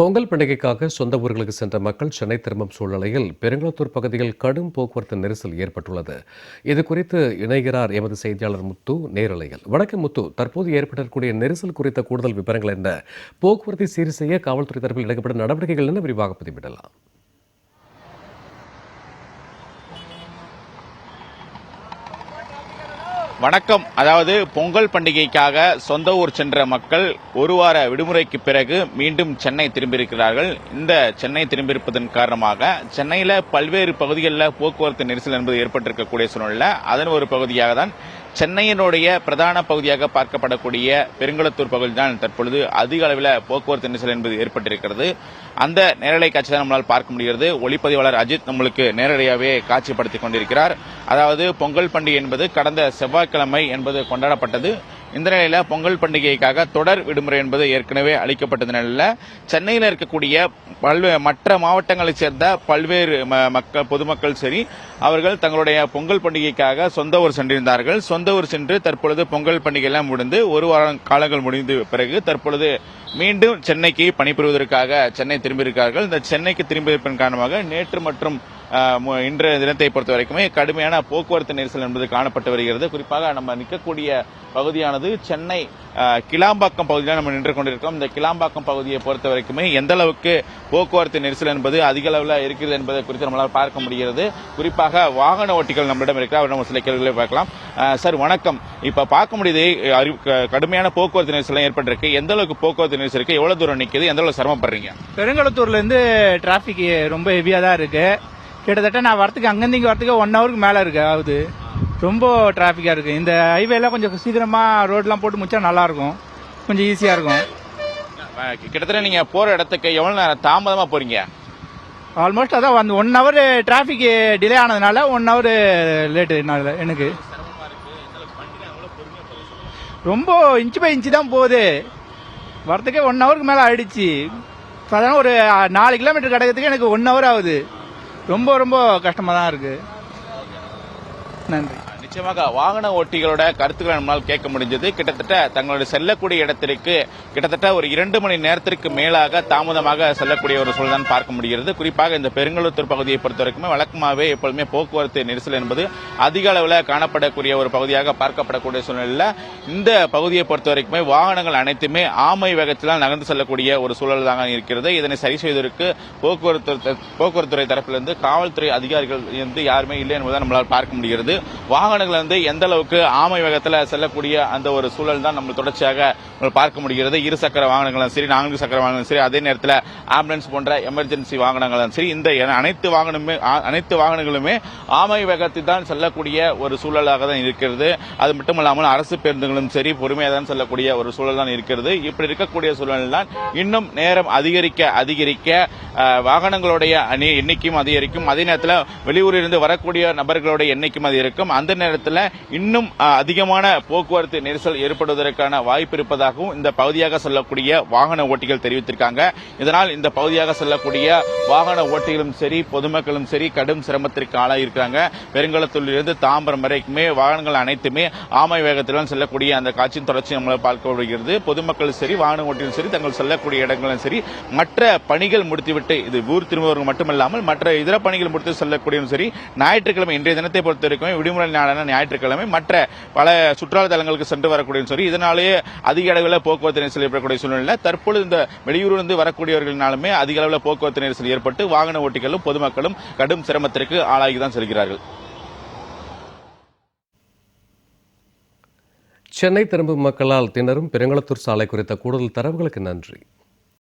பொங்கல் பண்டிகைக்காக சொந்த ஊர்களுக்கு சென்ற மக்கள் சென்னை திரும்பும் சூழ்நிலையில் பெருங்குளத்தூர் பகுதியில் கடும் போக்குவரத்து நெரிசல் ஏற்பட்டுள்ளது. இது குறித்து இணைகிறார் எமது செய்தியாளர் முத்து நேரலையில். வணக்கம் முத்து, தற்போது ஏற்பட்டிருக்கக்கூடிய நெரிசல் குறித்த கூடுதல் விவரங்கள் என்ன? போக்குவரத்தை சீர் செய்ய காவல்துறை தரப்பில் எடுக்கப்பட்ட நடவடிக்கைகள் என்ன? விரிவாக பதிவிடலாம். வணக்கம். அதாவது பொங்கல் பண்டிகைக்காக சொந்த ஊர் சென்ற மக்கள் ஒரு வார விடுமுறைக்கு பிறகு மீண்டும் சென்னை திரும்பியிருக்கிறார்கள். இந்த சென்னை திரும்பியிருப்பதன் காரணமாக சென்னையில பல்வேறு பகுதிகளில் போக்குவரத்து நெரிசல் என்பது ஏற்பட்டிருக்கக்கூடிய சூழ்நிலை. அதன் ஒரு பகுதியாக தான் சென்னையினுடைய பிரதான பகுதியாக பார்க்கப்படக்கூடிய பெருங்குளத்தூர் பகுதி தான் தற்பொழுது அதிக அளவில் போக்குவரத்து நெரிசல் என்பது ஏற்பட்டிருக்கிறது. அந்த நேரலை காட்சி தான் நம்மளால் பார்க்க முடிகிறது. ஒளிப்பதிவாளர் அஜித் நம்மளுக்கு நேரடியாகவே காட்சிப்படுத்திக் கொண்டிருக்கிறார். அதாவது பொங்கல் பண்டிகை என்பது கடந்த செவ்வாய்க்கிழமை என்பது கொண்டாடப்பட்டது. இந்த நிலையில பொங்கல் பண்டிகைக்காக தொடர் விடுமுறை என்பது ஏற்கனவே அளிக்கப்பட்டது நிலையில் சென்னையில் இருக்கக்கூடிய மற்ற மாவட்டங்களைச் சேர்ந்த பல்வேறு பொதுமக்கள் சரி அவர்கள் தங்களுடைய பொங்கல் பண்டிகைக்காக சொந்த ஊர் சென்றிருந்தார்கள். சொந்த ஊர் சென்று தற்பொழுது பொங்கல் பண்டிகை எல்லாம் முடிந்து ஒரு வாரம் காலங்கள் முடிந்த பிறகு தற்பொழுது மீண்டும் சென்னைக்கு பணிபுரிவதற்காக சென்னை திரும்பியிருக்கிறார்கள். இந்த சென்னைக்கு திரும்பியிருப்பதன் காரணமாக நேற்று மற்றும் இன்றைய தினத்தை பொறுத்த வரைக்குமே கடுமையான போக்குவரத்து நெரிசல் என்பது காணப்பட்டு வருகிறது. குறிப்பாக நம்ம நிற்கக்கூடிய பகுதியானது சென்னை கிளாம்பாக்கம் பகுதியில் நம்ம நின்று கொண்டிருக்கிறோம். இந்த கிளாம்பாக்கம் பகுதியை பொறுத்த வரைக்குமே எந்த அளவுக்கு போக்குவரத்து நெரிசல் என்பது அதிக அளவில் இருக்கிறது என்பதை குறித்து நம்மளால் பார்க்க முடிகிறது. குறிப்பாக வாகன ஓட்டிகள் நம்மளிடம் இருக்கிறார். அவர் நம்ம சில கேள்விகளை பார்க்கலாம். சார் வணக்கம். இப்ப பார்க்க முடியுது கடுமையான போக்குவரத்து நெரிசல் ஏற்பட்டிருக்கு. எந்த அளவுக்கு போக்குவரத்து நெரிசல் இருக்கு, எவ்வளவு தூரம் நிற்குது, எந்த அளவுக்கு சிரமப்படுறீங்க? பெருங்குளத்தூர்ல இருந்து டிராபிக் ரொம்ப ஹெவியா தான் இருக்கு. கிட்டத்தட்ட நான் வரத்துக்கு அங்கிருந்து இங்க வரத்துக்கு 1 ஹவருக்கு மேல இருக்கு ஆகுது. ரொம்ப டிராபிக்கா இருக்கு. இந்த ஹைவேலாம் கொஞ்சம் சீக்கிரமா ரோட்லாம் போட்டு முடிச்சா நல்லா இருக்கும், கொஞ்சம் ஈஸியா இருக்கும். கிட்டத்தட்ட நீங்க போற இடத்துக்கு எவ்வளவு நேரம் தாமதமா போறீங்க? ஆல்மோஸ்ட் அதான் அந்த 1 ஹவர் டிராபிக் டிலே ஆனதுனால 1 ஹவர் லேட்டு எனக்கு. ரொம்ப இன்ச்சு பை இன்ச்சு தான் போகுது. வரத்துக்கே 1 ஹவருக்கு மேல ஆயிடுச்சு. சாதாரண ஒரு 4 கிலோமீட்டர் கிடக்கிறதுக்கு எனக்கு 1 ஹவர் ஆகுது. ரொம்ப ரொம்ப கஷ்டமா தான் இருக்கு. நன்றி. நிச்சயமாக வாகன ஓட்டிகளோட கருத்துக்களை நம்மளால் கேட்க முடிஞ்சது. கிட்டத்தட்ட தங்களுடைய செல்லக்கூடிய இடத்திற்கு கிட்டத்தட்ட ஒரு 2 மணி நேரத்திற்கு மேலாக தாமதமாக செல்லக்கூடிய ஒரு சூழல் தான் பார்க்க முடிகிறது. குறிப்பாக இந்த பெருங்குளத்தூர் பகுதியை பொறுத்த வரைக்குமே வழக்கமாகவே எப்பொழுதுமே போக்குவரத்து நெரிசல் என்பது அதிக அளவில் காணப்படக்கூடிய ஒரு பகுதியாக பார்க்கப்படக்கூடிய சூழ்நிலையில் இந்த பகுதியை பொறுத்த வரைக்குமே வாகனங்கள் அனைத்துமே ஆமை வேகத்தில் நகர்ந்து செல்லக்கூடிய ஒரு சூழல் தான் இருக்கிறது. இதனை சரி செய்வதற்கு போக்குவரத்துறை தரப்பிலிருந்து காவல்துறை அதிகாரிகள் யாருமே இல்லை என்பதை நம்மளால் பார்க்க முடிகிறது. வாகனங்கள் எந்த அளவுக்கு ஆமை வேகத்தில் செல்லக்கூடிய அந்த ஒரு சூழல் தான் நம்ம தொடர்ச்சியாக பார்க்க முடிகிறது. 2 சக்கர வாகனங்களும் சரி, 4 சக்கர வாகனங்களும் சரி, அதே நேரத்தில் ஆம்புலன்ஸ் போன்ற எமர்ஜென்சி வாகனங்களும் சரி, இந்த அனைத்து வாகனங்களுமே ஆமை வேகத்தில் தான் செல்லக்கூடிய ஒரு சூழலாக தான் இருக்கிறது. அது மட்டுமல்லாமல் அரசு பேருந்துகளும் சரி பொறுமையாக தான் செல்லக்கூடிய ஒரு சூழல் தான் இருக்கிறது. இப்படி இருக்கக்கூடிய சூழல் தான் இன்னும் நேரம் அதிகரிக்க வாகனங்களுடைய எண்ணிக்கையும் அதிகரிக்கும். அதே நேரத்தில் வெளியூரிலிருந்து வரக்கூடிய நபர்களுடைய எண்ணிக்கையும் அதிகரிக்கும். அந்த நேரத்தில் இன்னும் அதிகமான போக்குவரத்து நெரிசல் ஏற்படுவதற்கான வாய்ப்பு இருப்பதாகவும் இந்த பகுதியாக செல்லக்கூடிய வாகன ஓட்டிகள் தெரிவித்திருக்காங்க. இதனால் இந்த பகுதியாக செல்லக்கூடிய வாகன ஓட்டிகளும் சரி பொதுமக்களும் சரி கடும் சிரமத்திற்கு ஆளாயிருக்கிறாங்க. பெருங்குளத்தூரிலிருந்து தாம்பரம் வரைக்குமே வாகனங்கள் அனைத்துமே ஆமை வேகத்திலும் செல்லக்கூடிய அந்த காட்சியின் தொடர்ச்சி நம்மளால் பார்க்க முடிகிறது. பொதுமக்களும் சரி வாகன ஓட்டிகளும் சரி தங்கள் செல்லக்கூடிய இடங்களும் சரி மற்ற பணிகள் முடித்துவிட்டு இது ஊர் திரும்புவர்கள் மட்டுமல்லாமல் மற்ற இதர பணிகள் முடித்து செல்லக்கூடியவும் சரி ஞாயிற்றுக்கிழமை இன்றைய தினத்தை பொறுத்த வரைக்கும் விடுமுறை நாளான ஞாயிற்றுக்கிழமை மற்ற பல சுற்றுலா தலங்களுக்கு சென்று வரக்கூடிய சரி இதனாலேயே அதிக அளவில் போக்குவரத்து நெரிசல் ஏற்படக்கூடிய சூழ்நிலை. தற்பொழுது இந்த வெளியூரிலிருந்து வரக்கூடியவர்களினாலுமே அதிக அளவில் போக்குவரத்து நெரிசல் ஏற்பட்டு வாகன ஓட்டிகளும் பொதுமக்களும் கடும் சிரமத்திற்கு ஆளாகிதான் செல்கிறார்கள். சென்னை திரும்பும் மக்களால் திணறும் பெருங்குளத்தூர் சாலை குறித்த கூடுதல் தரவுகளுக்கு நன்றி.